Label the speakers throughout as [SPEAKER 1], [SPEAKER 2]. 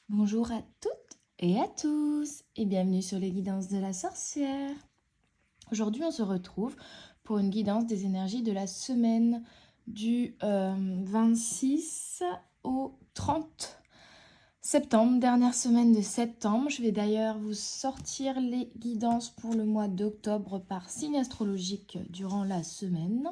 [SPEAKER 1] Bonjour à toutes et à tous et bienvenue sur les guidances de la sorcière. Aujourd'hui on se retrouve pour une guidance des énergies de la semaine du 26 au 30 septembre, dernière semaine de septembre. Je vais d'ailleurs vous sortir les guidances pour le mois d'octobre par signe astrologique durant la semaine.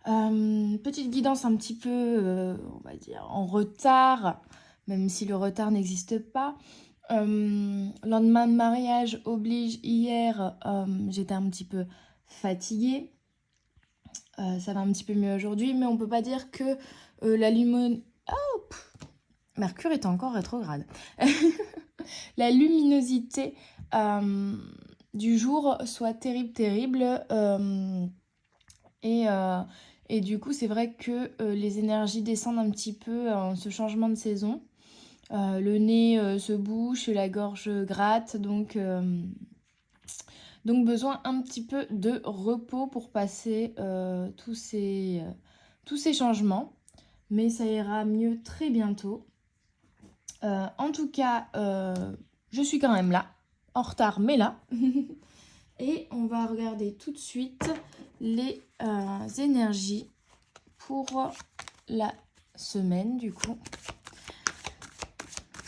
[SPEAKER 1] Petite guidance un petit peu, on va dire, en retard, même si le retard n'existe pas. Lendemain de mariage oblige, hier, j'étais un petit peu fatiguée. Ça va un petit peu mieux aujourd'hui, mais on peut pas dire que la Mercure est encore rétrograde. La luminosité du jour soit terrible. Et, euh, et du coup, c'est vrai que les énergies descendent un petit peu en ce changement de saison. Le nez se bouche, la gorge gratte, donc besoin un petit peu de repos pour passer tous ces changements. Mais ça ira mieux très bientôt. En tout cas, je suis quand même là, en retard, mais là. Et on va regarder tout de suite les énergies pour la semaine, du coup.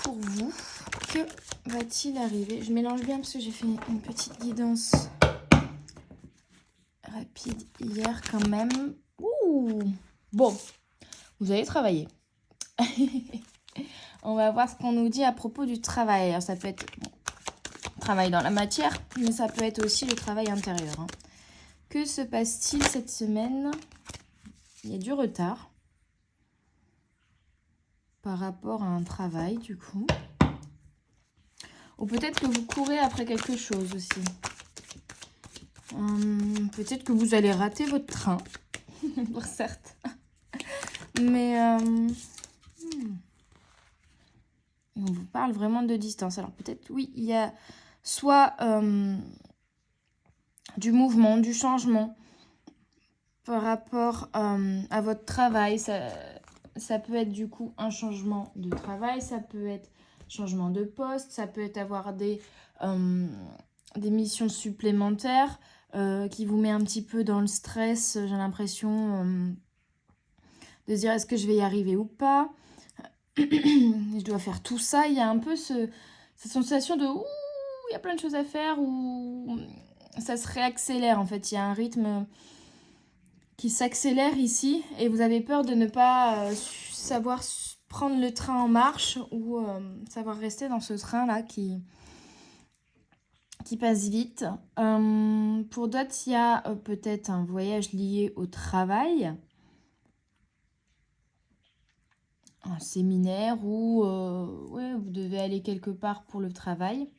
[SPEAKER 1] Pour vous, que va-t-il arriver? Je mélange bien parce que j'ai fait une petite guidance rapide hier quand même. Ouh! Bon, vous allez travailler. On va voir ce qu'on nous dit à propos du travail. Alors, ça peut être travail dans la matière, mais ça peut être aussi le travail intérieur. Que se passe-t-il cette semaine? Il y a du retard par rapport à un travail, du coup. Ou peut-être que vous courez après quelque chose aussi. Peut-être que vous allez rater votre train, pour certes. Mais on vous parle vraiment de distance. Alors peut-être, oui, il y a soit du mouvement, du changement par rapport à votre travail. Ça peut être du coup un changement de travail, ça peut être changement de poste, ça peut être avoir des missions supplémentaires qui vous met un petit peu dans le stress. J'ai l'impression de se dire est-ce que je vais y arriver ou pas. Je dois faire tout ça. Il y a un peu cette sensation de ouh, il y a plein de choses à faire, ou ça se réaccélère en fait. Il y a un rythme qui s'accélère ici et vous avez peur de ne pas savoir prendre le train en marche ou savoir rester dans ce train-là qui passe vite. Pour d'autres, il y a peut-être un voyage lié au travail, un séminaire ou ouais, vous devez aller quelque part pour le travail.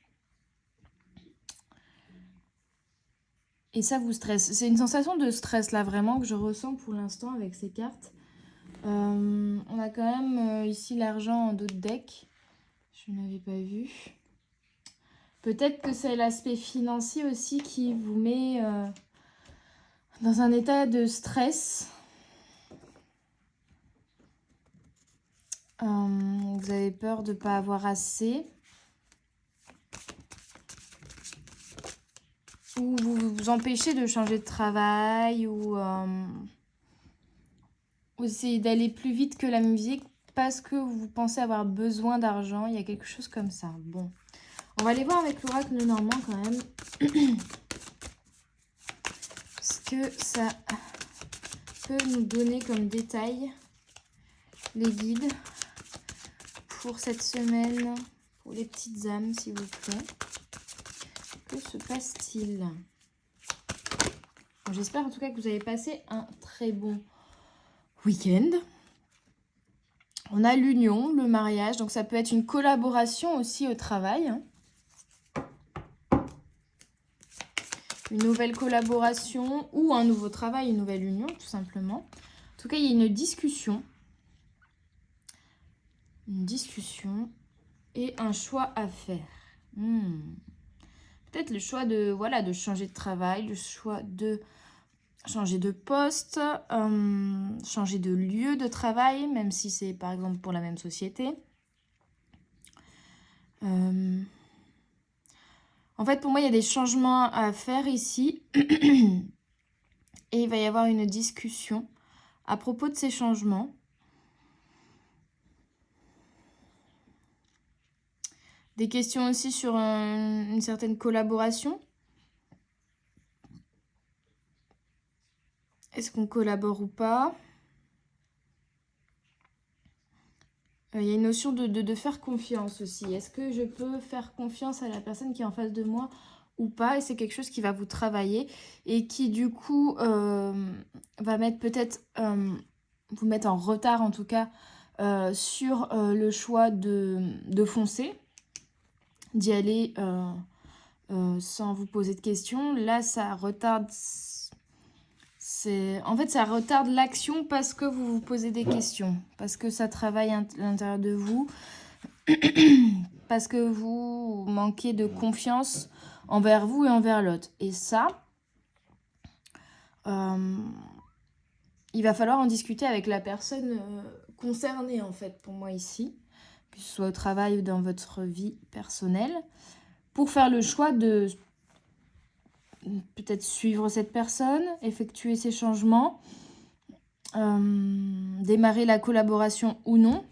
[SPEAKER 1] Et ça vous stresse. C'est une sensation de stress là vraiment que je ressens pour l'instant avec ces cartes. On a quand même ici l'argent en dos de deck. Je n'avais pas vu. Peut-être que c'est l'aspect financier aussi qui vous met dans un état de stress. Vous avez peur de ne pas avoir assez. Ou vous vous empêchez de changer de travail. Ou essayez d'aller plus vite que la musique parce que vous pensez avoir besoin d'argent. Il y a quelque chose comme ça. Bon. On va aller voir avec l'oracle normand quand même. Ce que ça peut nous donner comme détail. Les guides pour cette semaine, pour les petites âmes, s'il vous plaît. Que se passe-t-il? Bon, j'espère en tout cas que vous avez passé un très bon week-end. On a l'union, le mariage, donc ça peut être une collaboration aussi au travail. Une nouvelle collaboration ou un nouveau travail, une nouvelle union, tout simplement. En tout cas, il y a une discussion. Une discussion et un choix à faire. Peut-être le choix de, voilà, de changer de travail, le choix de changer de poste, changer de lieu de travail, même si c'est par exemple pour la même société. En fait, pour moi, il y a des changements à faire ici. Et il va y avoir une discussion à propos de ces changements. Des questions aussi sur une certaine collaboration. Est-ce qu'on collabore ou pas? Il y a une notion de faire confiance aussi. Est-ce que je peux faire confiance à la personne qui est en face de moi ou pas? Et c'est quelque chose qui va vous travailler et qui du coup va mettre peut-être vous mettre en retard en tout cas sur le choix de foncer, d'y aller sans vous poser de questions. Là, ça retarde. En fait, ça retarde l'action parce que vous vous posez des questions, parce que ça travaille à l'intérieur de vous, parce que vous manquez de confiance envers vous et envers l'autre. Et ça, il va falloir en discuter avec la personne concernée, en fait, pour moi ici, que ce soit au travail ou dans votre vie personnelle, pour faire le choix de peut-être suivre cette personne, effectuer ces changements, démarrer la collaboration ou non.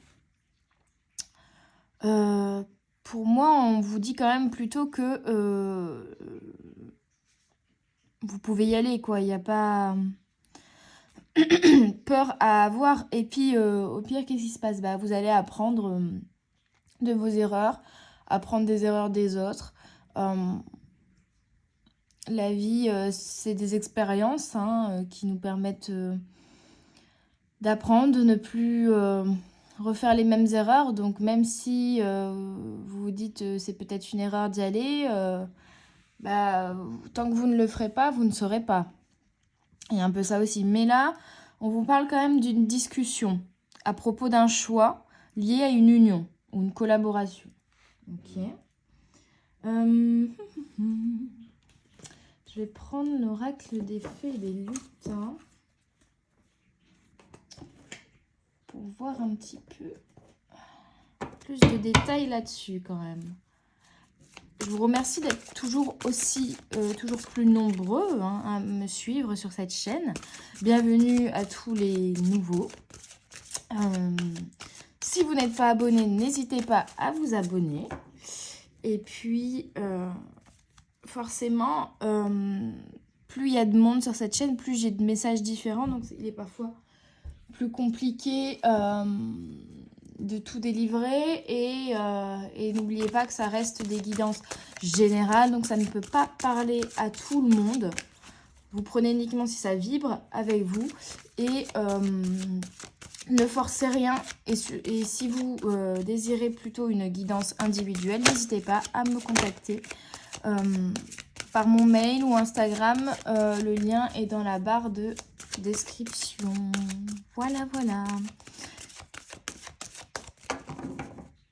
[SPEAKER 1] Pour moi, on vous dit quand même plutôt que vous pouvez y aller, quoi. Il n'y a pas peur à avoir. Et puis, au pire, qu'est-ce qui se passe? Vous allez apprendre de vos erreurs, apprendre des erreurs des autres. La vie, c'est des expériences qui nous permettent d'apprendre, de ne plus refaire les mêmes erreurs. Donc même si vous vous dites c'est peut-être une erreur d'y aller, tant que vous ne le ferez pas, vous ne saurez pas. Il y a un peu ça aussi. Mais là, on vous parle quand même d'une discussion à propos d'un choix lié à une union ou une collaboration. Ok. Je vais prendre l'oracle des fées et des lutins pour voir un petit peu plus de détails là-dessus quand même. Je vous remercie d'être toujours toujours plus nombreux à me suivre sur cette chaîne. Bienvenue à tous les nouveaux. Si vous n'êtes pas abonné, n'hésitez pas à vous abonner. Et puis, forcément, plus il y a de monde sur cette chaîne, plus j'ai de messages différents. Donc, il est parfois plus compliqué de tout délivrer. Et n'oubliez pas que ça reste des guidances générales. Donc, ça ne peut pas parler à tout le monde. Vous prenez uniquement si ça vibre avec vous. Et ne forcez rien. Et si vous désirez plutôt une guidance individuelle, n'hésitez pas à me contacter par mon mail ou Instagram. Le lien est dans la barre de description. Voilà, voilà.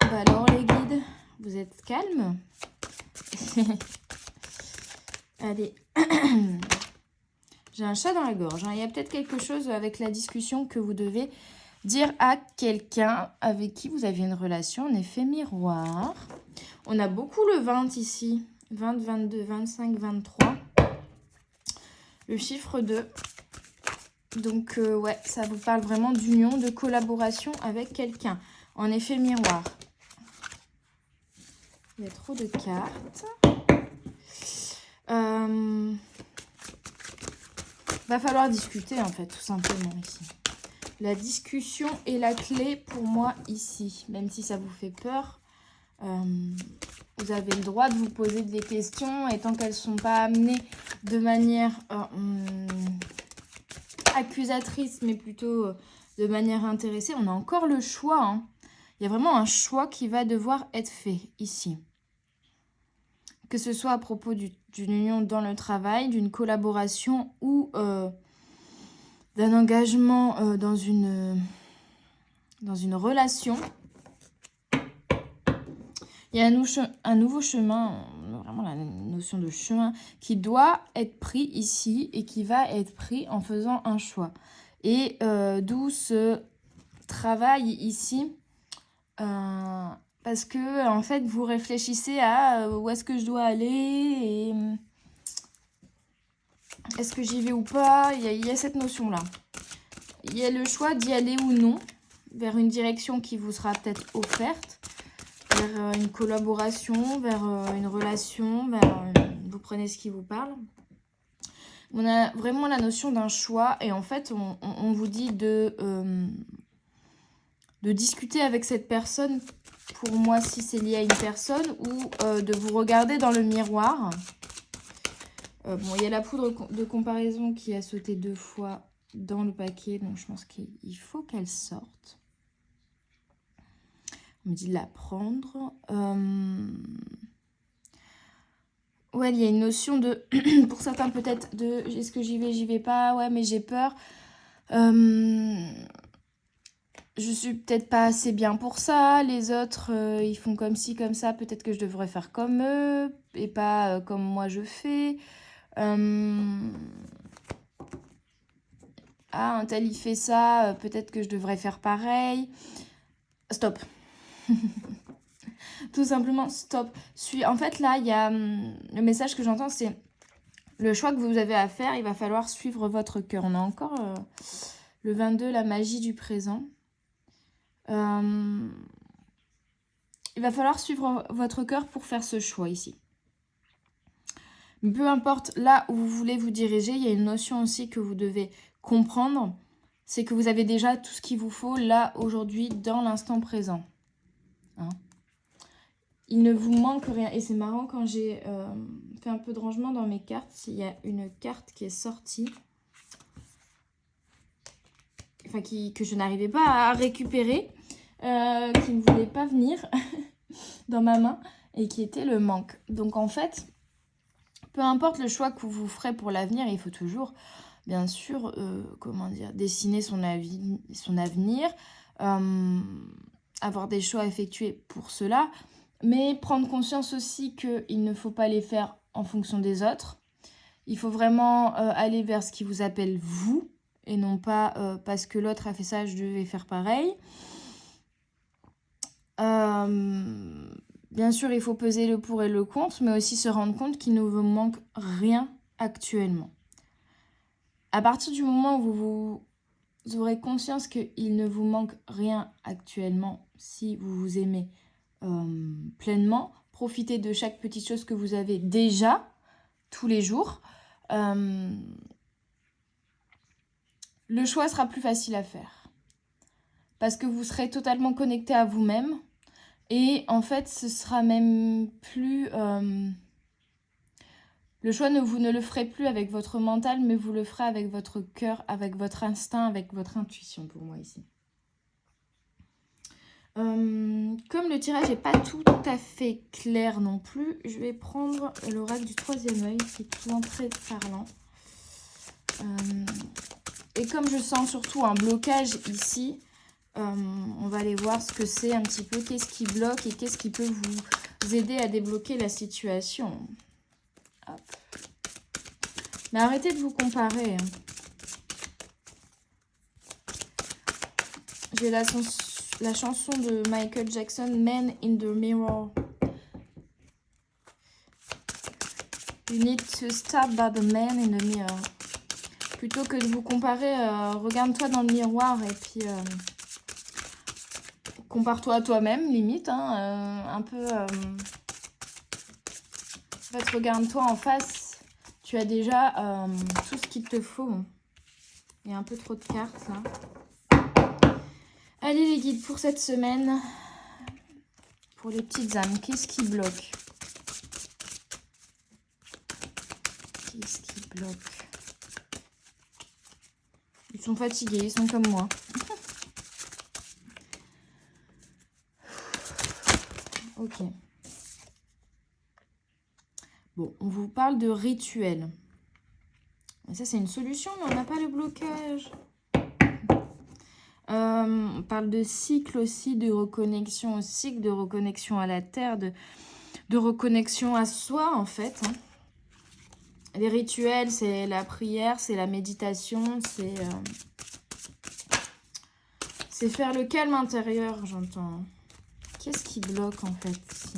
[SPEAKER 1] Alors les guides, vous êtes calmes? Allez. J'ai un chat dans la gorge. Il y a peut-être quelque chose avec la discussion que vous devez dire à quelqu'un avec qui vous aviez une relation en effet miroir. On a beaucoup le 20 ici. 20, 22, 25, 23. Le chiffre 2. Donc, ouais, ça vous parle vraiment d'union, de collaboration avec quelqu'un. En effet miroir. Il y a trop de cartes. Va falloir discuter, en fait, tout simplement, ici. La discussion est la clé pour moi, ici. Même si ça vous fait peur, vous avez le droit de vous poser des questions. Et tant qu'elles ne sont pas amenées de manière accusatrice, mais plutôt de manière intéressée, on a encore le choix. Il y a vraiment un choix qui va devoir être fait, ici. Que ce soit à propos d'une union dans le travail, d'une collaboration ou d'un engagement dans une relation. Il y a un nouveau chemin, vraiment la notion de chemin, qui doit être pris ici et qui va être pris en faisant un choix. Et d'où ce travail ici Parce que, en fait, vous réfléchissez à où est-ce que je dois aller et est-ce que j'y vais ou pas. Il y a cette notion-là. Il y a le choix d'y aller ou non vers une direction qui vous sera peut-être offerte, vers une collaboration, vers une relation, vous prenez ce qui vous parle. On a vraiment la notion d'un choix et en fait, on vous dit de discuter avec cette personne, pour moi, si c'est lié à une personne, ou de vous regarder dans le miroir. Bon, il y a la poudre de comparaison qui a sauté 2 fois dans le paquet, donc je pense qu'il faut qu'elle sorte. On me dit de la prendre. Ouais, il y a une notion de, pour certains peut-être, de est-ce que j'y vais pas, ouais, mais j'ai peur. Je suis peut-être pas assez bien pour ça. Les autres, ils font comme ci, comme ça. Peut-être que je devrais faire comme eux et pas comme moi je fais. Ah, un tel il fait ça, peut-être que je devrais faire pareil. Stop. Tout simplement, stop. En fait, là, il y a le message que j'entends, c'est le choix que vous avez à faire, il va falloir suivre votre cœur. On a encore le 22, la magie du présent. Il va falloir suivre votre cœur pour faire ce choix ici. Peu importe là où vous voulez vous diriger, il y a une notion aussi que vous devez comprendre, c'est que vous avez déjà tout ce qu'il vous faut là, aujourd'hui, dans l'instant présent. Hein? Il ne vous manque rien. Et c'est marrant, quand j'ai fait un peu de rangement dans mes cartes, il y a une carte qui est sortie, enfin que je n'arrivais pas à récupérer, qui ne voulait pas venir dans ma main, et qui était le manque. Donc en fait, peu importe le choix que vous ferez pour l'avenir, il faut toujours, bien sûr, dessiner son avenir, avoir des choix effectués pour cela, mais prendre conscience aussi qu'il ne faut pas les faire en fonction des autres. Il faut vraiment aller vers ce qui vous appelle vous, et non pas parce que l'autre a fait ça, je devais faire pareil. Bien sûr, il faut peser le pour et le contre, mais aussi se rendre compte qu'il ne vous manque rien actuellement. À partir du moment où vous aurez conscience qu'il ne vous manque rien actuellement, si vous vous aimez pleinement, profitez de chaque petite chose que vous avez déjà, tous les jours. Le choix sera plus facile à faire. Parce que vous serez totalement connecté à vous-même. Et en fait, ce sera même plus... le choix, vous ne le ferez plus avec votre mental, mais vous le ferez avec votre cœur, avec votre instinct, avec votre intuition, pour moi, ici. Comme le tirage n'est pas tout à fait clair non plus, je vais prendre l'oracle du 3e œil, qui est souvent très parlant. Et comme je sens surtout un blocage ici, on va aller voir ce que c'est un petit peu, qu'est-ce qui bloque et qu'est-ce qui peut vous aider à débloquer la situation. Hop. Mais arrêtez de vous comparer. J'ai la chanson de Michael Jackson, Man in the Mirror. You need to stop by the man in the mirror. Plutôt que de vous comparer, regarde-toi dans le miroir et puis compare-toi à toi-même, limite. Hein, un peu... En fait, regarde-toi en face. Tu as déjà tout ce qu'il te faut. Il y a un peu trop de cartes, là. Allez, les guides, pour cette semaine, pour les petites âmes, qu'est-ce qui bloque? Qu'est-ce qui bloque? Ils sont fatigués, ils sont comme moi. Ok. Bon, on vous parle de rituel. Et ça, c'est une solution, mais on n'a pas le blocage. On parle de cycle aussi, de reconnexion au cycle, de reconnexion à la terre, de reconnexion à soi, en fait. Hein. Les rituels, c'est la prière, c'est la méditation, c'est faire le calme intérieur, j'entends. Qu'est-ce qui bloque en fait ici?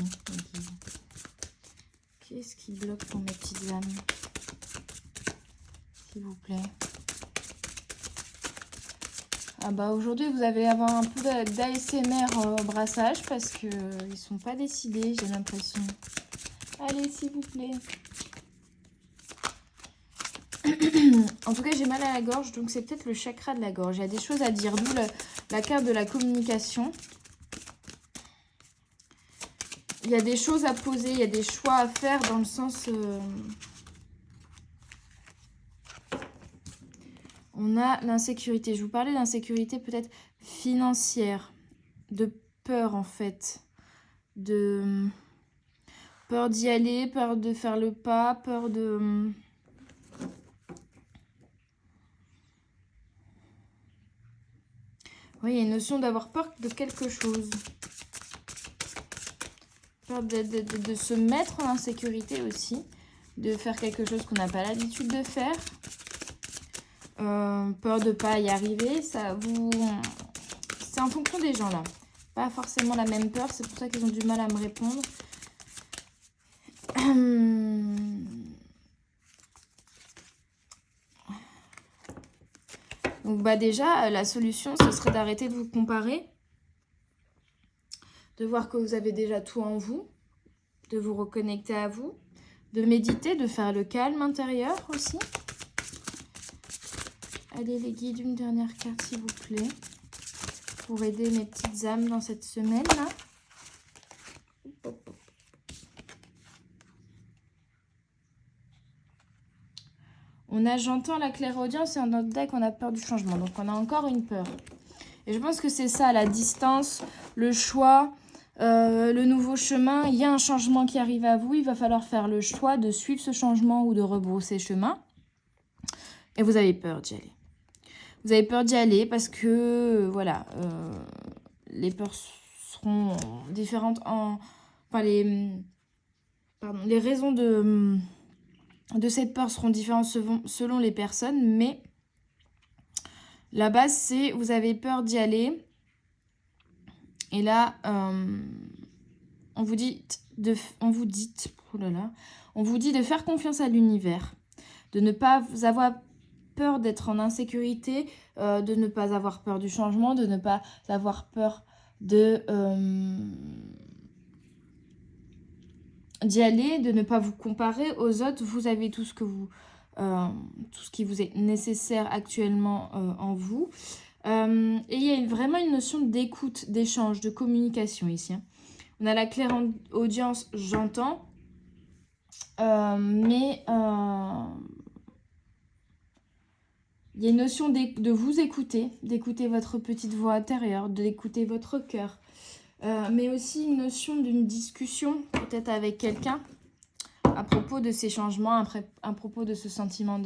[SPEAKER 1] Qu'est-ce qui bloque pour mes petites âmes? S'il vous plaît. Ah bah aujourd'hui vous allez avoir un peu d'ASMR au brassage parce que ils sont pas décidés, j'ai l'impression. Allez s'il vous plaît. En tout cas j'ai mal à la gorge, donc c'est peut-être le chakra de la gorge. Il y a des choses à dire, d'où la carte de la communication. Il y a des choses à poser, il y a des choix à faire dans le sens... On a l'insécurité. Je vous parlais d'insécurité peut-être financière, de peur en fait, de peur d'y aller, peur de faire le pas, peur de... Oui, il y a une notion d'avoir peur de quelque chose. Peur de se mettre en insécurité aussi, de faire quelque chose qu'on n'a pas l'habitude de faire. Peur de ne pas y arriver, ça vous... C'est en fonction des gens là. Pas forcément la même peur, c'est pour ça qu'ils ont du mal à me répondre. Donc bah déjà, la solution, ce serait d'arrêter de vous comparer, de voir que vous avez déjà tout en vous, de vous reconnecter à vous, de méditer, de faire le calme intérieur aussi. Allez les guides, une dernière carte s'il vous plaît, pour aider mes petites âmes dans cette semaine-là. On a j'entends la clairaudience et dans notre deck on a peur du changement. Donc on a encore une peur. Et je pense que c'est ça, la distance, le choix, le nouveau chemin. Il y a un changement qui arrive à vous. Il va falloir faire le choix de suivre ce changement ou de rebrousser chemin. Et vous avez peur d'y aller. Vous avez peur d'y aller parce que, voilà, les peurs seront différentes en... Enfin, les raisons de cette peur seront différentes selon les personnes, mais la base, c'est vous avez peur d'y aller. Et là, on vous dit de faire confiance à l'univers, de ne pas avoir peur d'être en insécurité, de ne pas avoir peur du changement, de ne pas avoir peur d'y aller, de ne pas vous comparer aux autres. Vous avez tout ce qui vous est nécessaire actuellement en vous. Et il y a vraiment une notion d'écoute, d'échange, de communication ici. Hein. On a la claire audience, j'entends, mais il y a une notion de vous écouter, d'écouter votre petite voix intérieure, d'écouter votre cœur, mais aussi une notion d'une discussion peut-être avec quelqu'un à propos de ces changements, à propos de ce sentiment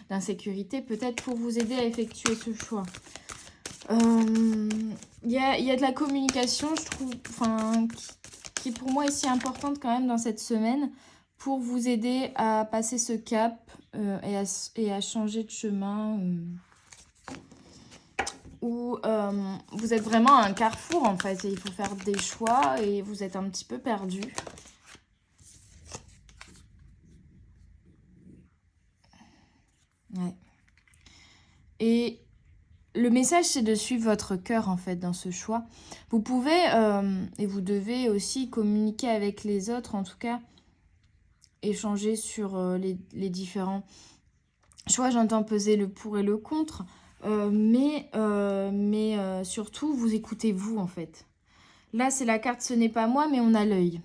[SPEAKER 1] d'insécurité, peut-être pour vous aider à effectuer ce choix. Il y a de la communication, je trouve, qui est pour moi ici importante quand même dans cette semaine, pour vous aider à passer ce cap et à changer de chemin. Où vous êtes vraiment à un carrefour en fait, et il faut faire des choix et vous êtes un petit peu perdu. Ouais. Et le message, c'est de suivre votre cœur, en fait, dans ce choix. Vous pouvez, et vous devez aussi communiquer avec les autres, en tout cas, échanger sur les différents choix. J'entends peser le pour et le contre, mais surtout, vous écoutez vous, en fait. Là, c'est la carte « ce n'est pas moi », mais on a l'œil.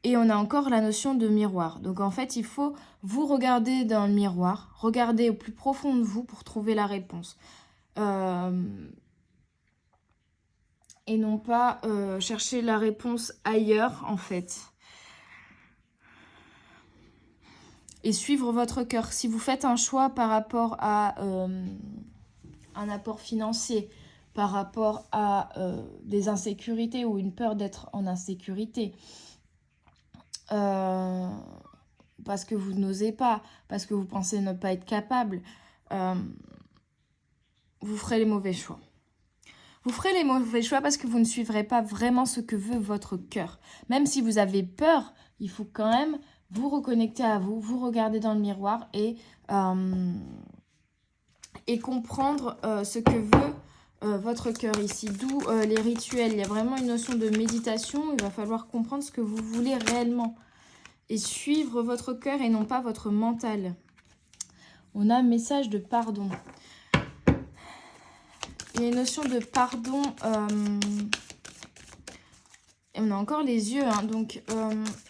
[SPEAKER 1] Et on a encore la notion de miroir. Donc, en fait, il faut vous regarder dans le miroir, regarder au plus profond de vous pour trouver la réponse. Et non pas chercher la réponse ailleurs, en fait. Et suivre votre cœur. Si vous faites un choix par rapport à un apport financier, par rapport à des insécurités ou une peur d'être en insécurité, parce que vous n'osez pas, parce que vous pensez ne pas être capable, vous ferez les mauvais choix. Vous ferez les mauvais choix parce que vous ne suivrez pas vraiment ce que veut votre cœur. Même si vous avez peur, il faut quand même vous reconnecter à vous, vous regarder dans le miroir et comprendre ce que veut votre cœur ici. D'où les rituels. Il y a vraiment une notion de méditation. Il va falloir comprendre ce que vous voulez réellement. Et suivre votre cœur et non pas votre mental. On a un message de pardon. Il y a une notion de pardon. Et on a encore les yeux. Hein, donc,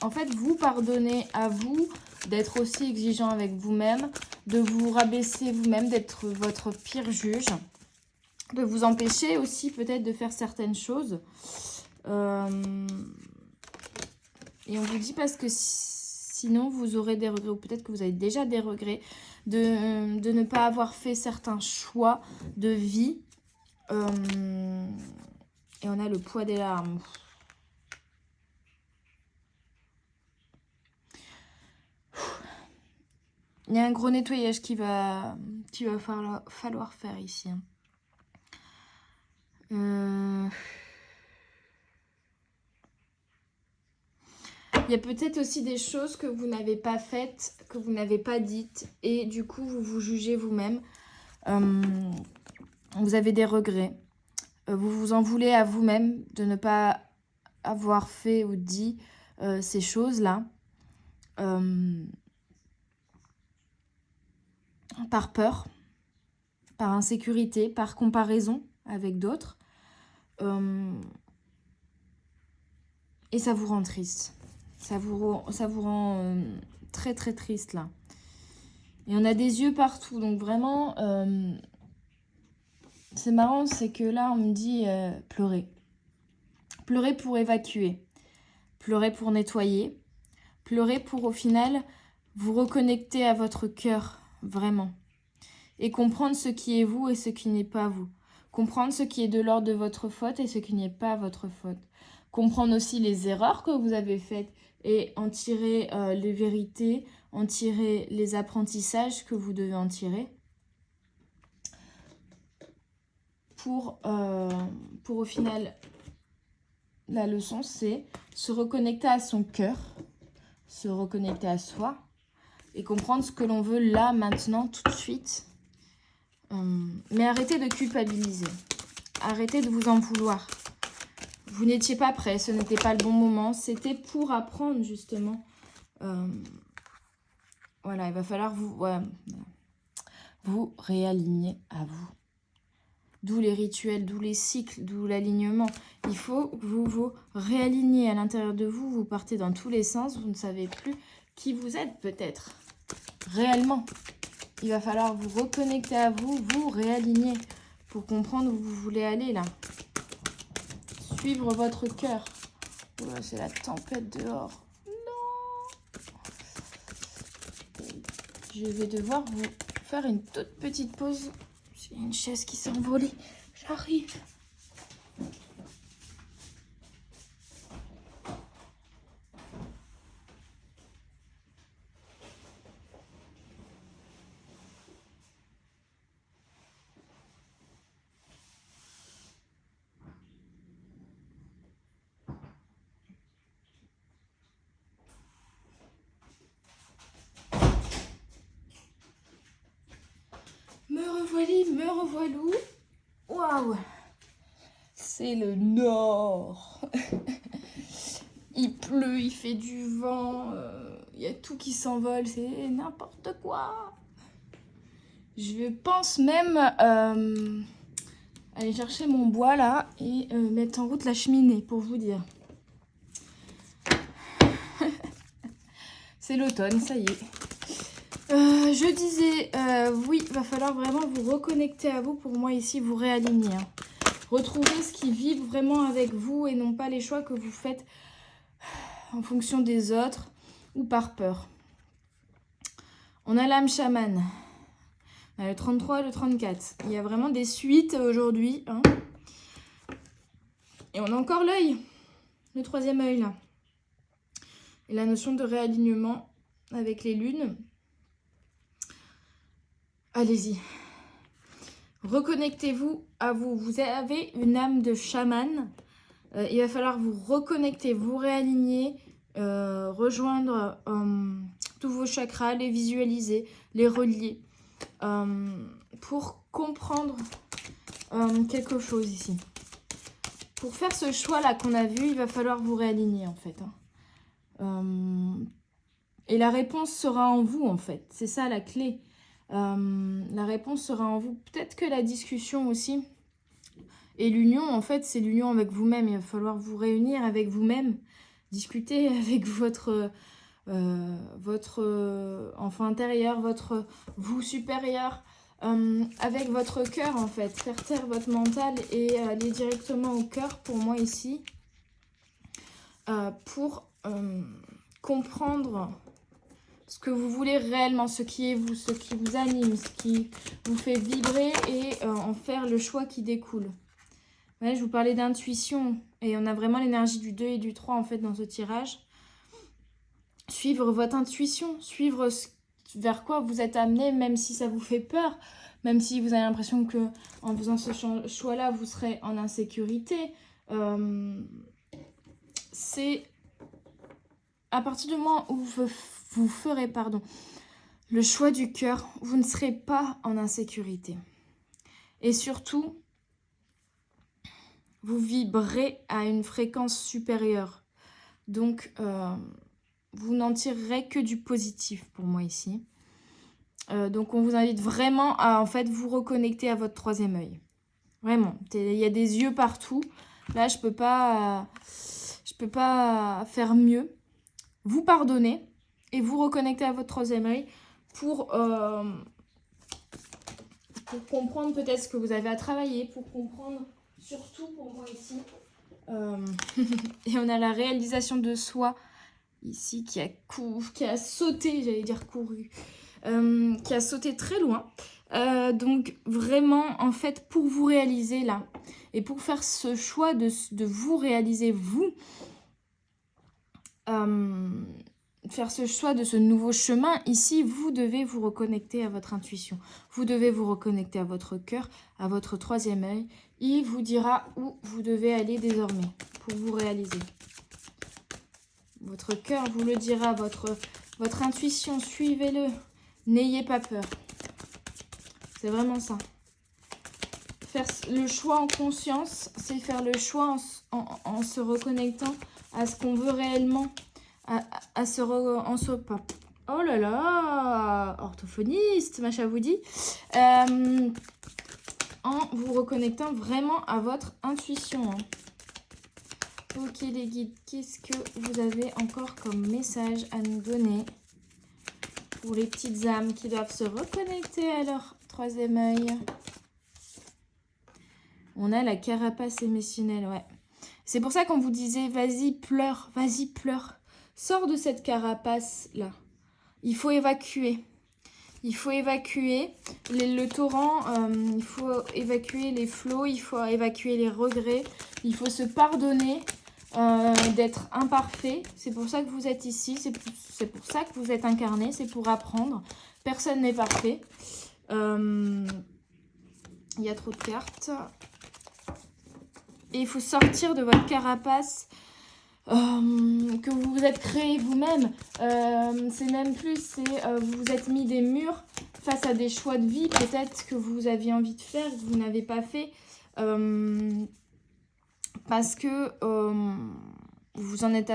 [SPEAKER 1] en fait, vous pardonnez à vous d'être aussi exigeant avec vous-même, de vous rabaisser vous-même, d'être votre pire juge, de vous empêcher aussi peut-être de faire certaines choses. Et on vous dit parce que sinon vous aurez des regrets, ou peut-être que vous avez déjà des regrets, de ne pas avoir fait certains choix de vie. Et on a le poids des larmes. Il y a un gros nettoyage qu'il va falloir faire ici. Il y a peut-être aussi des choses que vous n'avez pas faites, que vous n'avez pas dites, et du coup vous vous jugez vous-même. Vous avez des regrets. Vous vous en voulez à vous-même de ne pas avoir fait ou dit ces choses-là. Par peur, par insécurité, par comparaison avec d'autres. Et ça vous rend triste. Ça vous rend très très triste là. Et on a des yeux partout. Donc vraiment, c'est marrant, c'est que là on me dit pleurer. Pleurer pour évacuer. Pleurer pour nettoyer. Pleurer pour au final vous reconnecter à votre cœur, vraiment. Et comprendre ce qui est vous et ce qui n'est pas vous. Comprendre ce qui est de l'ordre de votre faute et ce qui n'est pas votre faute. Comprendre aussi les erreurs que vous avez faites et en tirer les vérités, en tirer les apprentissages que vous devez en tirer. Pour au final, la leçon, c'est se reconnecter à son cœur, se reconnecter à soi et comprendre ce que l'on veut là, maintenant, tout de suite. Mais arrêtez de culpabiliser. Arrêtez de vous en vouloir. Vous n'étiez pas prêt, ce n'était pas le bon moment. C'était pour apprendre, justement. Voilà, il va falloir vous réaligner à vous. D'où les rituels, d'où les cycles, d'où l'alignement. Il faut que vous vous réalignez à l'intérieur de vous. Vous partez dans tous les sens. Vous ne savez plus qui vous êtes, peut-être. Réellement. Il va falloir vous reconnecter à vous, vous réaligner pour comprendre où vous voulez aller, là. Suivre votre cœur. Oh là, c'est la tempête dehors. Non! Je vais devoir vous faire une toute petite pause. J'ai une chaise qui s'est envolée. J'arrive. Me revoilou. Waouh! C'est le nord. Il pleut, il fait du vent, il y a tout qui s'envole, c'est n'importe quoi. Je pense même aller chercher mon bois là et mettre en route la cheminée pour vous dire. C'est l'automne, ça y est. Je disais, oui, il va falloir vraiment vous reconnecter à vous pour moi ici, vous réaligner. Hein. Retrouver ce qui vibre vraiment avec vous et non pas les choix que vous faites en fonction des autres ou par peur. On a l'âme chamane. On a le 33 et le 34. Il y a vraiment des suites aujourd'hui. Hein. Et on a encore l'œil. Le troisième œil là. Et la notion de réalignement avec les lunes. Allez-y. Reconnectez-vous à vous. Vous avez une âme de chaman. Il va falloir vous reconnecter, vous réaligner, rejoindre tous vos chakras, les visualiser, les relier pour comprendre quelque chose ici. Pour faire ce choix-là qu'on a vu, il va falloir vous réaligner en fait. Et la réponse sera en vous en fait. C'est ça la clé. La réponse sera en vous. Peut-être que la discussion aussi. Et l'union, en fait, c'est l'union avec vous-même. Il va falloir vous réunir avec vous-même. Discuter avec votre enfant intérieur, votre vous supérieur. Avec votre cœur, en fait. Faire taire votre mental et aller directement au cœur, pour moi, ici. Pour comprendre ce que vous voulez réellement, ce qui est vous, ce qui vous anime, ce qui vous fait vibrer et en faire le choix qui découle. Ouais, je vous parlais d'intuition et on a vraiment l'énergie du 2 et du 3 en fait dans ce tirage. Suivre votre intuition, suivre vers quoi vous êtes amené, même si ça vous fait peur, même si vous avez l'impression que en faisant ce choix-là, vous serez en insécurité. C'est à partir du moment où vous ferez le choix du cœur, vous ne serez pas en insécurité. Et surtout, vous vibrez à une fréquence supérieure. Donc, vous n'en tirerez que du positif pour moi ici. Donc, on vous invite vraiment à en fait vous reconnecter à votre troisième œil. Vraiment, il y a des yeux partout. Là, je peux pas faire mieux. Vous pardonnez et vous reconnectez à votre troisième œil pour comprendre peut-être ce que vous avez à travailler, pour comprendre surtout pour moi ici. Et on a la réalisation de soi ici qui a sauté, j'allais dire couru, qui a sauté très loin. Donc vraiment, en fait, pour vous réaliser là, et pour faire ce choix de vous réaliser vous, faire ce choix de ce nouveau chemin, ici, vous devez vous reconnecter à votre intuition. Vous devez vous reconnecter à votre cœur, à votre troisième œil. Il vous dira où vous devez aller désormais pour vous réaliser. Votre cœur vous le dira, votre intuition, suivez-le. N'ayez pas peur. C'est vraiment ça. Faire le choix en conscience, c'est faire le choix en se reconnectant à ce qu'on veut réellement. Oh là là, orthophoniste, Macha vous dit. En vous reconnectant vraiment à votre intuition. Hein. Ok les guides, qu'est-ce que vous avez encore comme message à nous donner pour les petites âmes qui doivent se reconnecter à leur troisième œil? On a la carapace émotionnelle, ouais. C'est pour ça qu'on vous disait, vas-y, pleure, vas-y, pleure. Sors de cette carapace-là. Il faut évacuer. Il faut évacuer le torrent, il faut évacuer les flots, il faut évacuer les regrets. Il faut se pardonner d'être imparfait. C'est pour ça que vous êtes ici, c'est pour ça que vous êtes incarné, c'est pour apprendre. Personne n'est parfait. Il y a trop de cartes. Et il faut sortir de votre carapace que vous vous êtes créé vous-même. C'est même plus, vous vous êtes mis des murs face à des choix de vie peut-être que vous aviez envie de faire, que vous n'avez pas fait. Parce que vous vous en êtes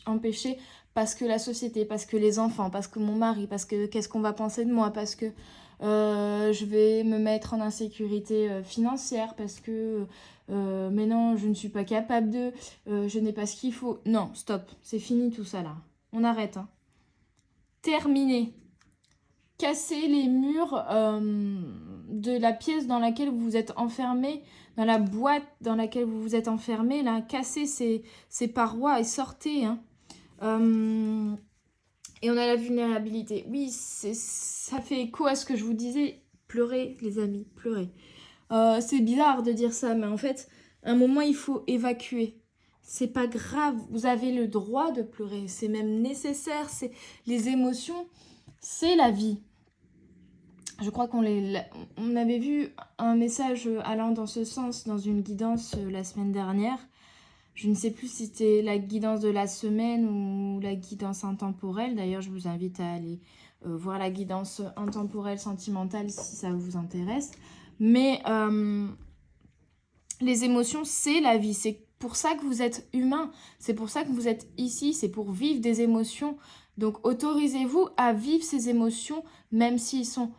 [SPEAKER 1] empêché, parce que la société, parce que les enfants, parce que mon mari, parce que qu'est-ce qu'on va penser de moi, parce que je vais me mettre en insécurité financière, parce que mais non, je ne suis pas capable de, je n'ai pas ce qu'il faut. Non, stop, c'est fini tout ça là. On arrête. Hein. Terminé. Cassez les murs de la pièce dans laquelle vous vous êtes enfermé, dans la boîte dans laquelle vous vous êtes enfermé, là, cassez ces parois et sortez. Hein. Et on a la vulnérabilité. Oui, ça fait écho à ce que je vous disais. Pleurez, les amis, pleurez. C'est bizarre de dire ça, mais en fait, à un moment, il faut évacuer. C'est pas grave, vous avez le droit de pleurer. C'est même nécessaire. Les émotions, c'est la vie. Je crois on avait vu un message allant dans ce sens dans une guidance la semaine dernière. Je ne sais plus si c'était la guidance de la semaine ou la guidance intemporelle. D'ailleurs, je vous invite à aller voir la guidance intemporelle sentimentale si ça vous intéresse. Mais les émotions, c'est la vie. C'est pour ça que vous êtes humain. C'est pour ça que vous êtes ici. C'est pour vivre des émotions. Donc, autorisez-vous à vivre ces émotions, même s'ils sont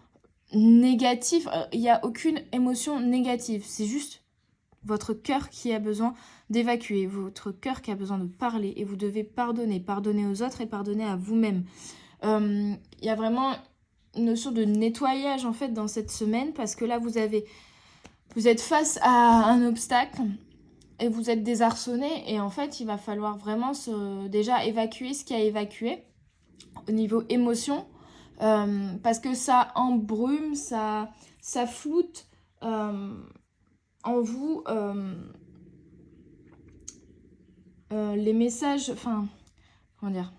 [SPEAKER 1] négatifs. Il n'y a aucune émotion négative. C'est juste votre cœur qui a besoin d'évacuer, votre cœur qui a besoin de parler, et vous devez pardonner, pardonner aux autres et pardonner à vous-même. Il y a vraiment une notion de nettoyage en fait dans cette semaine, parce que là vous êtes face à un obstacle et vous êtes désarçonné, et en fait il va falloir vraiment déjà évacuer ce qu'il y a à évacuer au niveau émotion, parce que ça embrume, ça floute en vous les messages, enfin, comment dire,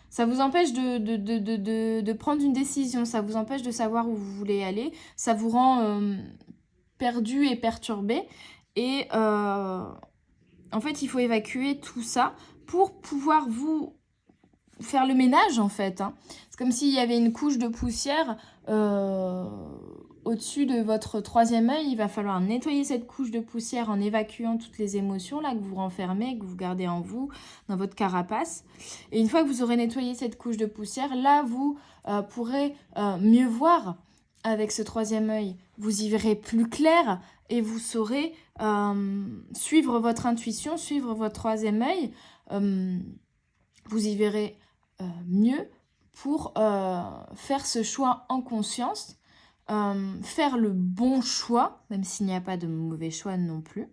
[SPEAKER 1] ça vous empêche de prendre une décision, ça vous empêche de savoir où vous voulez aller, ça vous rend perdu et perturbé, et en fait il faut évacuer tout ça pour pouvoir vous faire le ménage en fait, hein. C'est comme s'il y avait une couche de poussière au-dessus de votre troisième œil. Il va falloir nettoyer cette couche de poussière en évacuant toutes les émotions là que vous renfermez, que vous gardez en vous, dans votre carapace. Et une fois que vous aurez nettoyé cette couche de poussière, là vous pourrez mieux voir avec ce troisième œil. Vous y verrez plus clair et vous saurez suivre votre intuition, suivre votre troisième œil. Vous y verrez mieux pour faire ce choix en conscience, faire le bon choix, même s'il n'y a pas de mauvais choix non plus,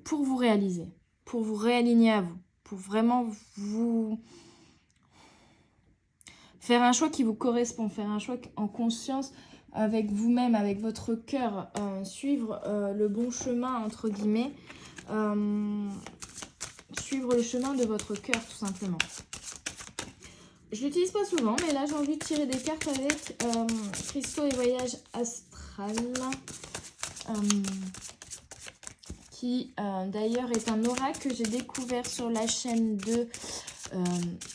[SPEAKER 1] pour vous réaliser, pour vous réaligner à vous, pour vraiment vous faire un choix qui vous correspond, faire un choix en conscience avec vous-même, avec votre cœur, suivre le bon chemin, entre guillemets, suivre le chemin de votre cœur, tout simplement. Je l'utilise pas souvent, mais là j'ai envie de tirer des cartes avec Cristaux et Voyage Astral, qui d'ailleurs est un oracle que j'ai découvert sur la chaîne de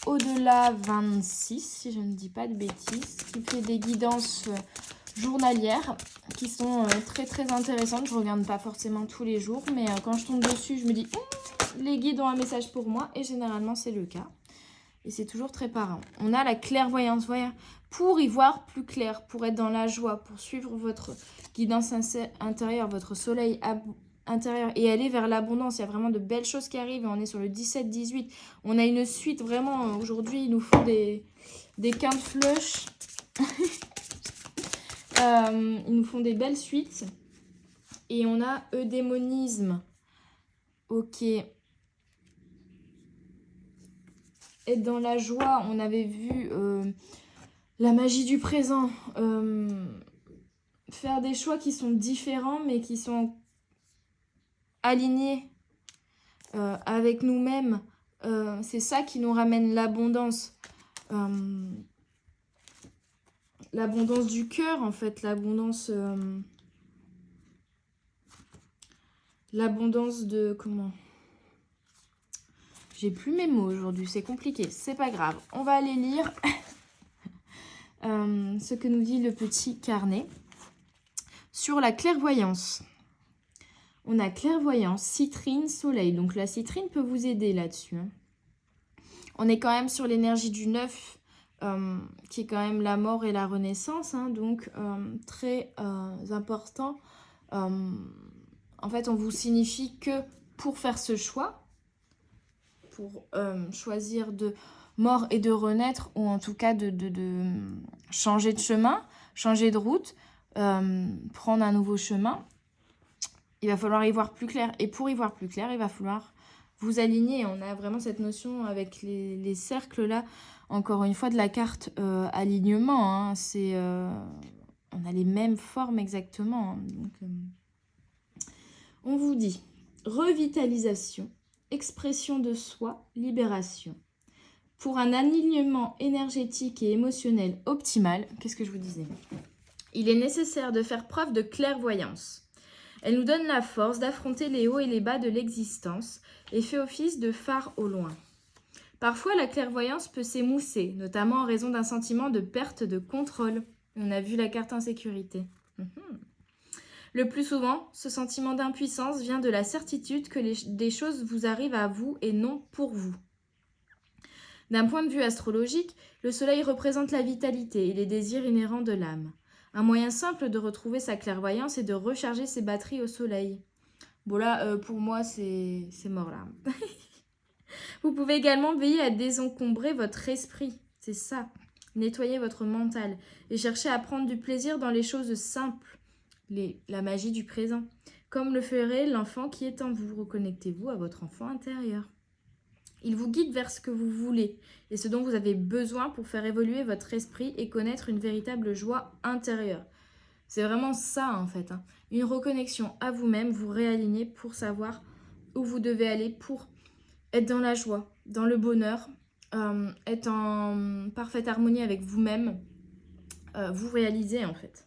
[SPEAKER 1] Au-delà 26, si je ne dis pas de bêtises, qui fait des guidances journalières qui sont très très intéressantes. Je regarde pas forcément tous les jours, mais quand je tombe dessus, je me dis les guides ont un message pour moi, et généralement c'est le cas. Et c'est toujours très parlant. On a la clairvoyance, voyez, pour y voir plus clair, pour être dans la joie, pour suivre votre guidance intérieure, votre soleil intérieur et aller vers l'abondance. Il y a vraiment de belles choses qui arrivent. On est sur le 17-18. On a une suite vraiment. Aujourd'hui, il nous faut des quintes flush. Ils nous font des belles suites. Et on a eudémonisme. Ok. Être dans la joie, on avait vu la magie du présent, faire des choix qui sont différents mais qui sont alignés avec nous-mêmes, c'est ça qui nous ramène l'abondance, l'abondance du cœur en fait, l'abondance de comment... J'ai plus mes mots aujourd'hui, c'est compliqué, c'est pas grave. On va aller lire ce que nous dit le petit carnet sur la clairvoyance. On a clairvoyance, citrine, soleil. Donc la citrine peut vous aider là-dessus. On est quand même sur l'énergie du 9, qui est quand même la mort et la renaissance. Donc très important. En fait, on vous signifie que pour faire ce choix, pour choisir de mort et de renaître, ou en tout cas de changer de chemin, changer de route, prendre un nouveau chemin, il va falloir y voir plus clair. Et pour y voir plus clair, il va falloir vous aligner. On a vraiment cette notion avec les cercles là, encore une fois de la carte alignement. On a les mêmes formes exactement. Donc, on vous dit revitalisation, expression de soi, libération. Pour un alignement énergétique et émotionnel optimal, qu'est-ce que je vous disais? Il est nécessaire de faire preuve de clairvoyance. Elle nous donne la force d'affronter les hauts et les bas de l'existence et fait office de phare au loin. Parfois, la clairvoyance peut s'émousser, notamment en raison d'un sentiment de perte de contrôle. On a vu la carte insécurité. Le plus souvent, ce sentiment d'impuissance vient de la certitude que des choses vous arrivent à vous et non pour vous. D'un point de vue astrologique, le soleil représente la vitalité et les désirs inhérents de l'âme. Un moyen simple de retrouver sa clairvoyance est de recharger ses batteries au soleil. Bon là, pour moi, c'est mort là. Vous pouvez également veiller à désencombrer votre esprit, c'est ça. Nettoyer votre mental et chercher à prendre du plaisir dans les choses simples, la magie du présent. Comme le ferait l'enfant qui est en vous, reconnectez-vous à votre enfant intérieur. Il vous guide vers ce que vous voulez et ce dont vous avez besoin pour faire évoluer votre esprit et connaître une véritable joie intérieure. C'est vraiment ça en fait. Une reconnexion à vous-même, vous réaligner pour savoir où vous devez aller pour être dans la joie, dans le bonheur, être en parfaite harmonie avec vous-même, vous réaliser en fait.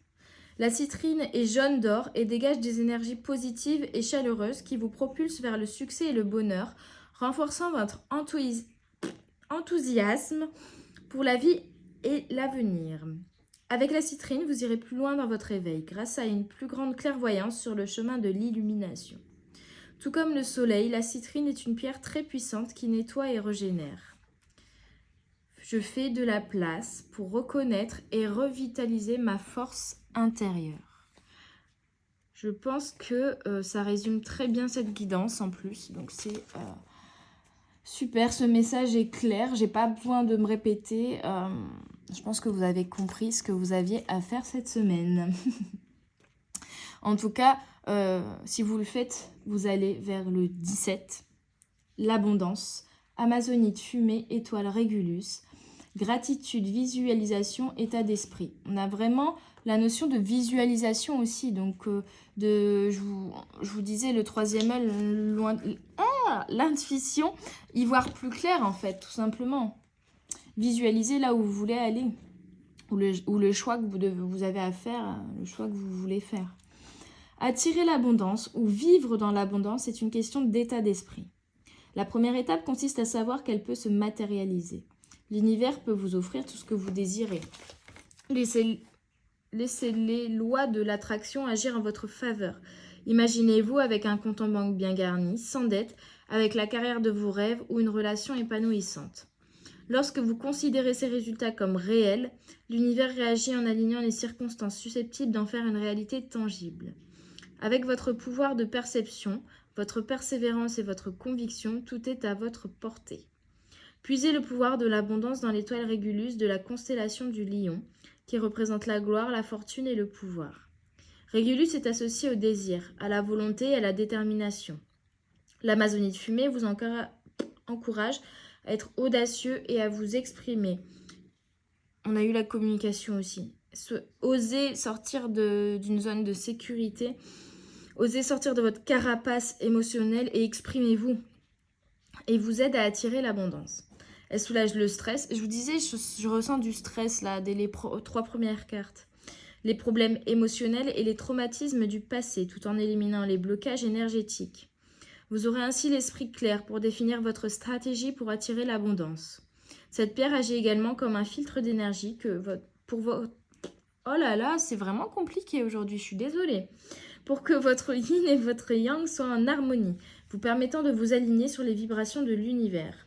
[SPEAKER 1] La citrine est jaune d'or et dégage des énergies positives et chaleureuses qui vous propulsent vers le succès et le bonheur, renforçant votre enthousiasme pour la vie et l'avenir. Avec la citrine, vous irez plus loin dans votre éveil grâce à une plus grande clairvoyance sur le chemin de l'illumination. Tout comme le soleil, la citrine est une pierre très puissante qui nettoie et régénère. Je fais de la place pour reconnaître et revitaliser ma force intérieure. Je pense que ça résume très bien cette guidance en plus. Donc c'est super, ce message est clair. J'ai pas besoin de me répéter. Je pense que vous avez compris ce que vous aviez à faire cette semaine. En tout cas, si vous le faites, vous allez vers le 17. L'abondance, Amazonite fumée, étoile Régulus, gratitude, visualisation, état d'esprit. On a vraiment la notion de visualisation aussi. Donc, je vous disais, le troisième œil, l'intuition, y voir plus clair en fait, tout simplement. Visualiser là où vous voulez aller, ou le choix que vous avez à faire, le choix que vous voulez faire. Attirer l'abondance ou vivre dans l'abondance est une question d'état d'esprit. La première étape consiste à savoir qu'elle peut se matérialiser. L'univers peut vous offrir tout ce que vous désirez. Laissez les lois de l'attraction agir en votre faveur. Imaginez-vous avec un compte en banque bien garni, sans dette, avec la carrière de vos rêves ou une relation épanouissante. Lorsque vous considérez ces résultats comme réels, l'univers réagit en alignant les circonstances susceptibles d'en faire une réalité tangible. Avec votre pouvoir de perception, votre persévérance et votre conviction, tout est à votre portée. Puisez le pouvoir de l'abondance dans l'étoile Régulus de la constellation du Lion, qui représente la gloire, la fortune et le pouvoir. Régulus est associé au désir, à la volonté et à la détermination. L'Amazonite fumée vous encourage à être audacieux et à vous exprimer. On a eu la communication aussi. Osez sortir d'une zone de sécurité. Osez sortir de votre carapace émotionnelle et exprimez-vous. Et vous aide à attirer l'abondance. Elle soulage le stress. Je vous disais, je ressens du stress là, dès les 3 premières cartes. Les problèmes émotionnels et les traumatismes du passé, tout en éliminant les blocages énergétiques. Vous aurez ainsi l'esprit clair pour définir votre stratégie pour attirer l'abondance. Cette pierre agit également comme un filtre d'énergie Oh là là, c'est vraiment compliqué aujourd'hui, je suis désolée. Pour que votre yin et votre yang soient en harmonie, vous permettant de vous aligner sur les vibrations de l'univers.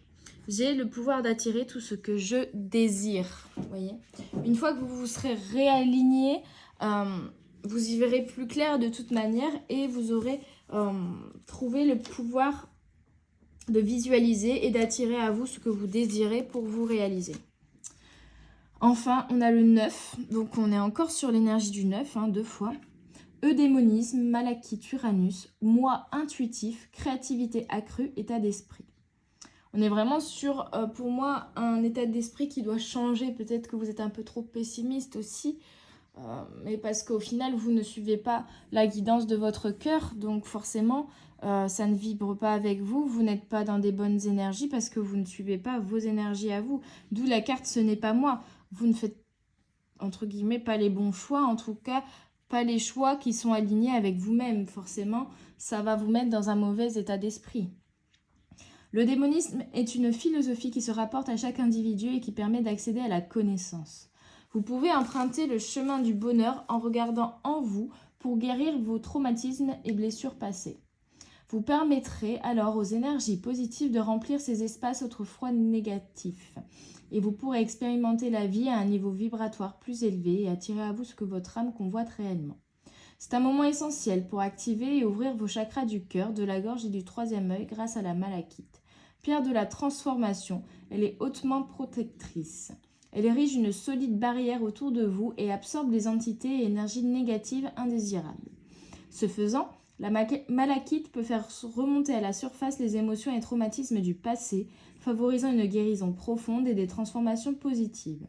[SPEAKER 1] J'ai le pouvoir d'attirer tout ce que je désire. Vous voyez ? Une fois que vous vous serez réaligné, vous y verrez plus clair de toute manière et vous aurez trouvé le pouvoir de visualiser et d'attirer à vous ce que vous désirez pour vous réaliser. Enfin, on a le 9, donc on est encore sur l'énergie du 9, 2 fois. Eudémonisme, malachite, Uranus, moi intuitif, créativité accrue, état d'esprit. On est vraiment sur, pour moi, un état d'esprit qui doit changer. Peut-être que vous êtes un peu trop pessimiste aussi, mais parce qu'au final, vous ne suivez pas la guidance de votre cœur. Donc forcément, ça ne vibre pas avec vous, vous n'êtes pas dans des bonnes énergies parce que vous ne suivez pas vos énergies à vous. D'où la carte ce n'est pas moi. Vous ne faites, entre guillemets, pas les bons choix, en tout cas, pas les choix qui sont alignés avec vous-même. Forcément, ça va vous mettre dans un mauvais état d'esprit. Le démonisme est une philosophie qui se rapporte à chaque individu et qui permet d'accéder à la connaissance. Vous pouvez emprunter le chemin du bonheur en regardant en vous pour guérir vos traumatismes et blessures passées. Vous permettrez alors aux énergies positives de remplir ces espaces autrefois négatifs. Et vous pourrez expérimenter la vie à un niveau vibratoire plus élevé et attirer à vous ce que votre âme convoite réellement. C'est un moment essentiel pour activer et ouvrir vos chakras du cœur, de la gorge et du troisième œil grâce à la malachite. Pierre de la transformation, elle est hautement protectrice. Elle érige une solide barrière autour de vous et absorbe les entités et énergies négatives indésirables. Ce faisant, la malachite peut faire remonter à la surface les émotions et traumatismes du passé, favorisant une guérison profonde et des transformations positives.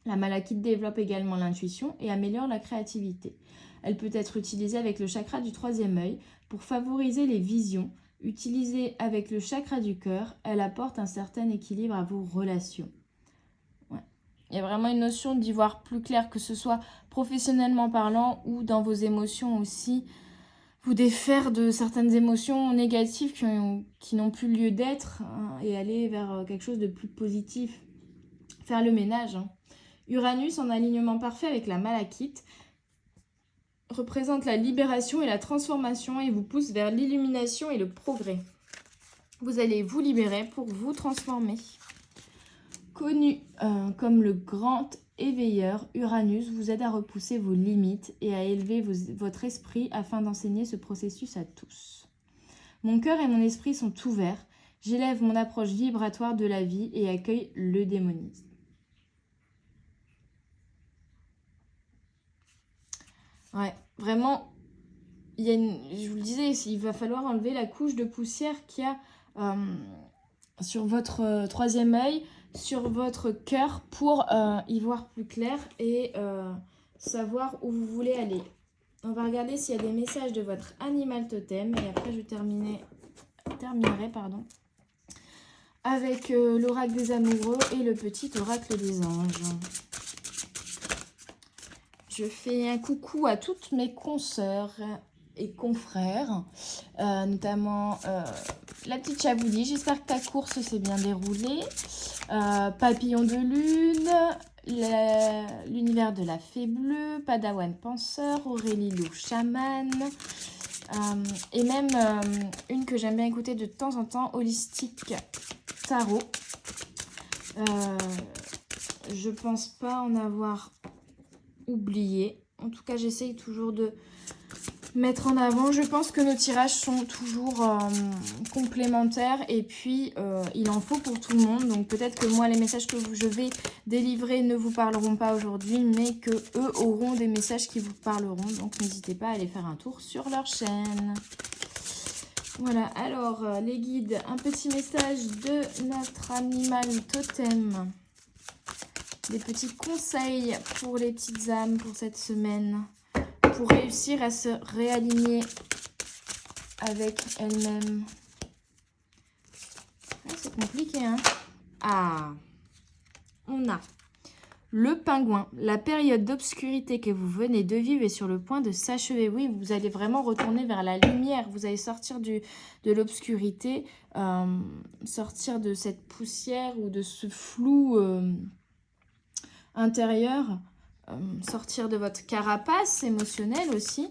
[SPEAKER 1] La malachite développe également l'intuition et améliore la créativité. Elle peut être utilisée avec le chakra du troisième œil pour favoriser les visions. Utilisée avec le chakra du cœur, elle apporte un certain équilibre à vos relations. Ouais. Il y a vraiment une notion d'y voir plus clair, que ce soit professionnellement parlant ou dans vos émotions aussi. Vous défaire de certaines émotions négatives qui n'ont plus lieu d'être, hein, et aller vers quelque chose de plus positif. Faire le ménage. Hein. Uranus, en alignement parfait avec la malachite, représente la libération et la transformation et vous pousse vers l'illumination et le progrès. Vous allez vous libérer pour vous transformer. Connu comme le grand éveilleur, Uranus vous aide à repousser vos limites et à élever votre esprit afin d'enseigner ce processus à tous. Mon cœur et mon esprit sont ouverts. J'élève mon approche vibratoire de la vie et accueille le démonisme. Ouais, vraiment, je vous le disais, il va falloir enlever la couche de poussière qu'il y a sur votre troisième œil, sur votre cœur pour y voir plus clair et savoir où vous voulez aller. On va regarder s'il y a des messages de votre animal totem et après je terminerai avec l'oracle des amoureux et le petit oracle des anges. Je fais un coucou à toutes mes consoeurs et confrères, notamment la petite Chabouli. J'espère que ta course s'est bien déroulée. Papillon de lune, l'univers de la fée bleue, Padawan penseur, Aurélie Lou chaman, et même une que j'aime bien écouter de temps en temps, Holistique Tarot. Je pense pas en avoir oublié. En tout cas, j'essaye toujours de mettre en avant. Je pense que nos tirages sont toujours complémentaires et puis il en faut pour tout le monde. Donc peut-être que moi, les messages que je vais délivrer ne vous parleront pas aujourd'hui, mais que eux auront des messages qui vous parleront. Donc n'hésitez pas à aller faire un tour sur leur chaîne. Voilà, alors les guides, un petit message de notre animal totem. Des petits conseils pour les petites âmes pour cette semaine, pour réussir à se réaligner avec elles-mêmes. C'est compliqué, hein? Ah, on a le pingouin. La période d'obscurité que vous venez de vivre est sur le point de s'achever. Oui, vous allez vraiment retourner vers la lumière. Vous allez sortir de l'obscurité, sortir de cette poussière ou de ce flou intérieur, sortir de votre carapace émotionnelle aussi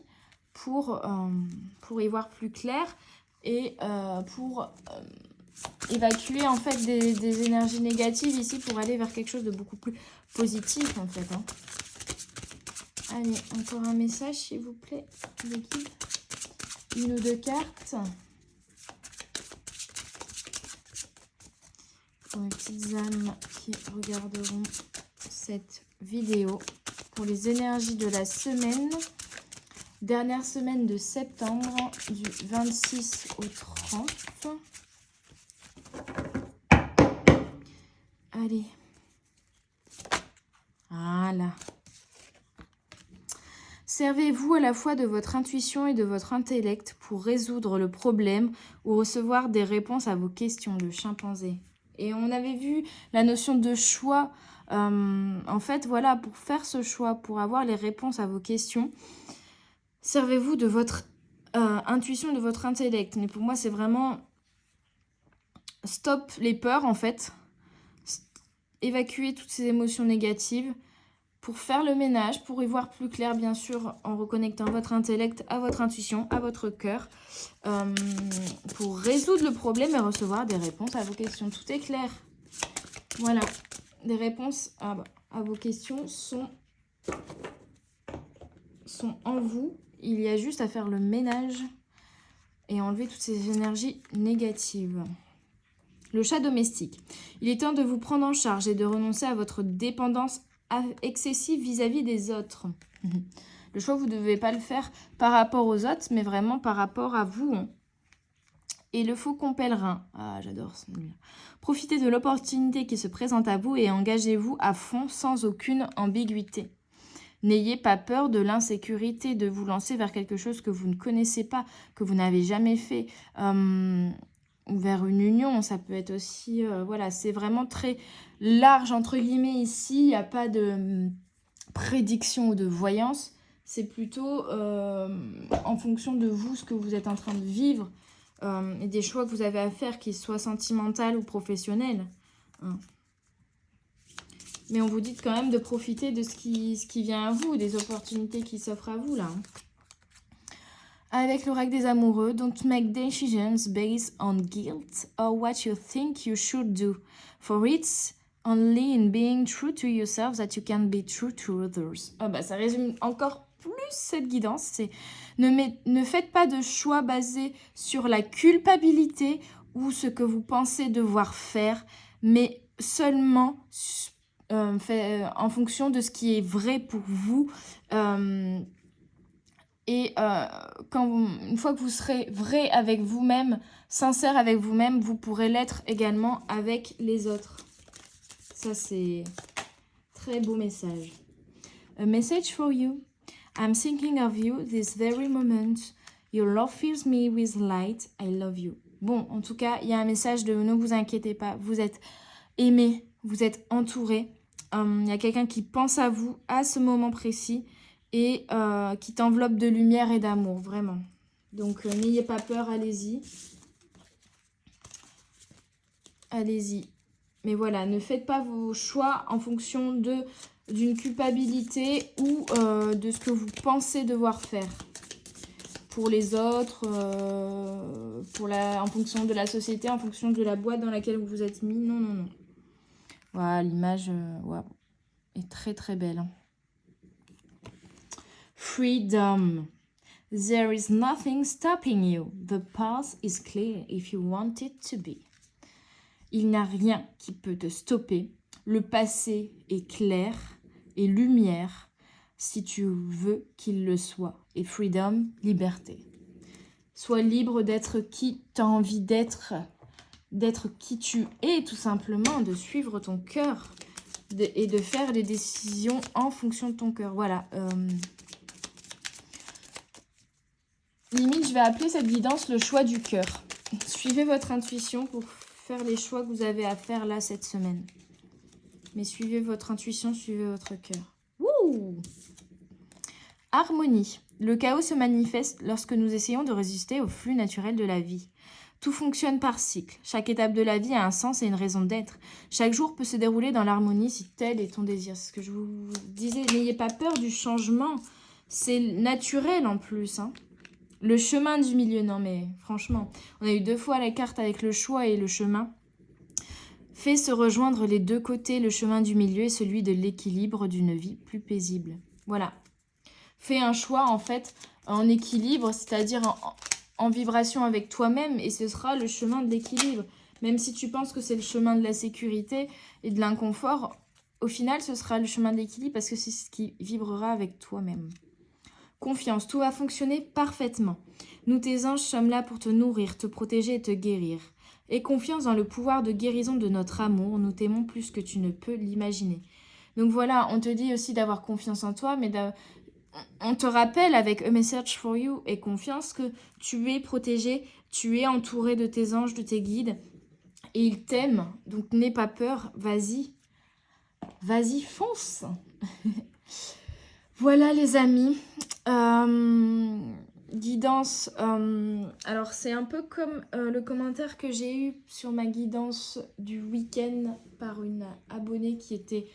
[SPEAKER 1] pour y voir plus clair et pour évacuer en fait des énergies négatives ici pour aller vers quelque chose de beaucoup plus positif en fait. Hein. Allez, encore un message s'il vous plaît, l'équipe. Une ou deux cartes. Pour les petites âmes qui regarderont cette vidéo, pour les énergies de la semaine, dernière semaine de septembre, du 26 au 30. Allez, voilà. Servez-vous à la fois de votre intuition et de votre intellect pour résoudre le problème ou recevoir des réponses à vos questions, le chimpanzé. Et on avait vu la notion de choix. En fait, voilà, pour faire ce choix, pour avoir les réponses à vos questions, servez-vous de votre intuition et de votre intellect. Mais pour moi, c'est vraiment stop les peurs, en fait. Évacuer toutes ces émotions négatives pour faire le ménage, pour y voir plus clair, bien sûr, en reconnectant votre intellect à votre intuition, à votre cœur, pour résoudre le problème et recevoir des réponses à vos questions. Tout est clair. Voilà. Les réponses à vos questions sont en vous. Il y a juste à faire le ménage et enlever toutes ces énergies négatives. Le chat domestique. Il est temps de vous prendre en charge et de renoncer à votre dépendance excessive vis-à-vis des autres. Le choix, vous ne devez pas le faire par rapport aux autres, mais vraiment par rapport à vous. Et le faucon pèlerin. Ah, j'adore ça. Profitez de l'opportunité qui se présente à vous et engagez-vous à fond sans aucune ambiguïté. N'ayez pas peur de l'insécurité, de vous lancer vers quelque chose que vous ne connaissez pas, que vous n'avez jamais fait. Vers une union, ça peut être aussi... voilà, c'est vraiment très large, entre guillemets, ici. Il n'y a pas de prédiction ou de voyance. C'est plutôt en fonction de vous, ce que vous êtes en train de vivre, et des choix que vous avez à faire, qu'ils soient sentimentaux ou professionnels. Mais on vous dit quand même de profiter de ce qui vient à vous, des opportunités qui s'offrent à vous, là. Avec l'oracle des amoureux, don't make decisions based on guilt or what you think you should do. For it's only in being true to yourself that you can be true to others. Ça résume encore plus cette guidance. C'est ne faites pas de choix basés sur la culpabilité ou ce que vous pensez devoir faire, mais seulement en fonction de ce qui est vrai pour vous. Une fois que vous serez vrai avec vous-même, sincère avec vous-même, vous pourrez l'être également avec les autres. Ça, c'est très beau message. A message for you. I'm thinking of you this very moment. Your love fills me with light. I love you. Bon, en tout cas, il y a un message de ne vous inquiétez pas. Vous êtes aimé, vous êtes entouré. Il y a quelqu'un qui pense à vous à ce moment précis et qui t'enveloppe de lumière et d'amour, vraiment. Donc, n'ayez pas peur, allez-y. Allez-y. Mais voilà, ne faites pas vos choix en fonction d'une culpabilité ou de ce que vous pensez devoir faire. Pour les autres, en fonction de la société, en fonction de la boîte dans laquelle vous vous êtes mis. Non, non, non. Voilà, l'image est très, très belle. Freedom. There is nothing stopping you. The path is clear if you want it to be. Il n'y a rien qui peut te stopper. Le passé est clair et lumière si tu veux qu'il le soit. Et freedom, liberté. Sois libre d'être qui tu as envie d'être qui tu es, tout simplement, de suivre ton cœur et de faire des décisions en fonction de ton cœur. Voilà. Limite, je vais appeler cette guidance le choix du cœur. Suivez votre intuition pour faire les choix que vous avez à faire là cette semaine. Mais suivez votre intuition, suivez votre cœur. Wouh! Harmonie. Le chaos se manifeste lorsque nous essayons de résister au flux naturel de la vie. Tout fonctionne par cycle. Chaque étape de la vie a un sens et une raison d'être. Chaque jour peut se dérouler dans l'harmonie si tel est ton désir. C'est ce que je vous disais. N'ayez pas peur du changement. C'est naturel en plus. Le chemin du milieu. Non mais franchement, on a eu 2 fois la carte avec le choix et le chemin. Fait se rejoindre les 2 côtés, le chemin du milieu et celui de l'équilibre d'une vie plus paisible. Voilà. Fais un choix en fait en équilibre, c'est-à-dire en vibration avec toi-même et ce sera le chemin de l'équilibre. Même si tu penses que c'est le chemin de la sécurité et de l'inconfort, au final ce sera le chemin de l'équilibre parce que c'est ce qui vibrera avec toi-même. Confiance, tout va fonctionner parfaitement. Nous tes anges sommes là pour te nourrir, te protéger et te guérir. Aie confiance dans le pouvoir de guérison de notre amour, nous t'aimons plus que tu ne peux l'imaginer. Donc voilà, on te dit aussi d'avoir confiance en toi, mais on te rappelle avec A Message for You et confiance que tu es protégé, tu es entouré de tes anges, de tes guides et ils t'aiment. Donc n'aie pas peur, vas-y, fonce. Voilà les amis. Guidance. Alors c'est un peu comme le commentaire que j'ai eu sur ma guidance du week-end par une abonnée qui était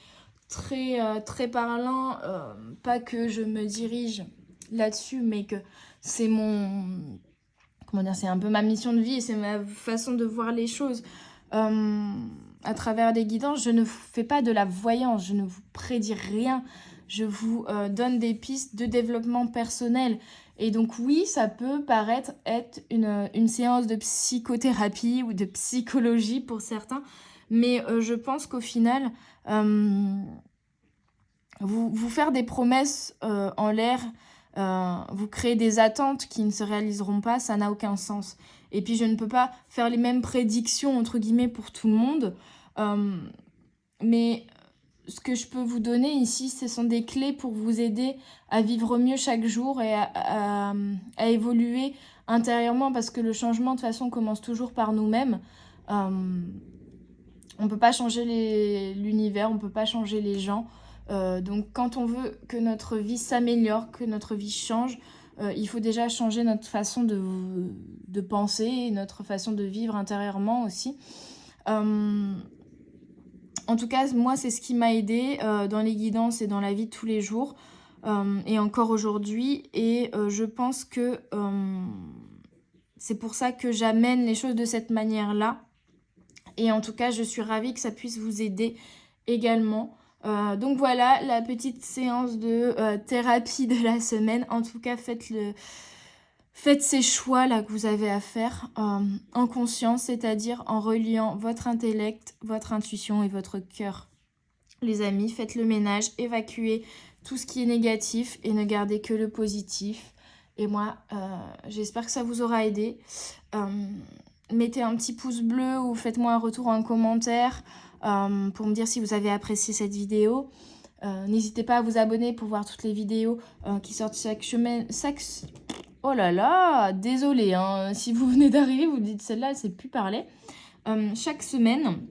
[SPEAKER 1] très parlant. Pas que je me dirige là-dessus, mais que c'est mon... Comment dire, c'est un peu ma mission de vie et c'est ma façon de voir les choses. À travers des guidances, je ne fais pas de la voyance, je ne vous prédis rien. Je vous donne des pistes de développement personnel. Et donc oui, ça peut paraître être une séance de psychothérapie ou de psychologie pour certains. Mais je pense qu'au final, vous faire des promesses en l'air, vous créer des attentes qui ne se réaliseront pas, ça n'a aucun sens. Et puis je ne peux pas faire les mêmes prédictions, entre guillemets, pour tout le monde. Mais ce que je peux vous donner ici, ce sont des clés pour vous aider à vivre mieux chaque jour et à évoluer intérieurement, parce que le changement, de toute façon, commence toujours par nous-mêmes. On ne peut pas changer l'univers, on ne peut pas changer les gens. Donc quand on veut que notre vie s'améliore, que notre vie change, il faut déjà changer notre façon de penser et notre façon de vivre intérieurement aussi. En tout cas, moi, c'est ce qui m'a aidée dans les guidances et dans la vie de tous les jours, et encore aujourd'hui. Et je pense que c'est pour ça que j'amène les choses de cette manière-là. Et en tout cas, je suis ravie que ça puisse vous aider également. Donc voilà, la petite séance de thérapie de la semaine. En tout cas, faites ces choix-là que vous avez à faire en conscience, c'est-à-dire en reliant votre intellect, votre intuition et votre cœur. Les amis, faites le ménage, évacuez tout ce qui est négatif et ne gardez que le positif. Et moi, j'espère que ça vous aura aidé. Mettez un petit pouce bleu ou faites-moi un retour en commentaire pour me dire si vous avez apprécié cette vidéo. N'hésitez pas à vous abonner pour voir toutes les vidéos qui sortent chaque semaine. Oh là là, désolée, hein. Si vous venez d'arriver, vous dites celle-là, elle ne sait plus parler. Chaque semaine,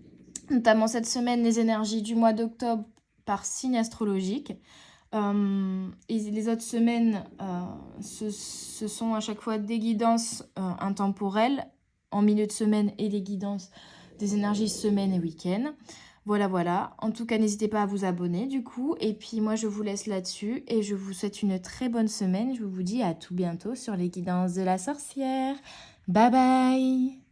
[SPEAKER 1] notamment cette semaine, les énergies du mois d'octobre par signe astrologique. Et les autres semaines, ce sont à chaque fois des guidances intemporelles en milieu de semaine et les guidances des énergies semaine et week-end. Voilà. En tout cas, n'hésitez pas à vous abonner du coup. Et puis moi, je vous laisse là-dessus et je vous souhaite une très bonne semaine. Je vous dis à tout bientôt sur les guidances de la sorcière. Bye bye!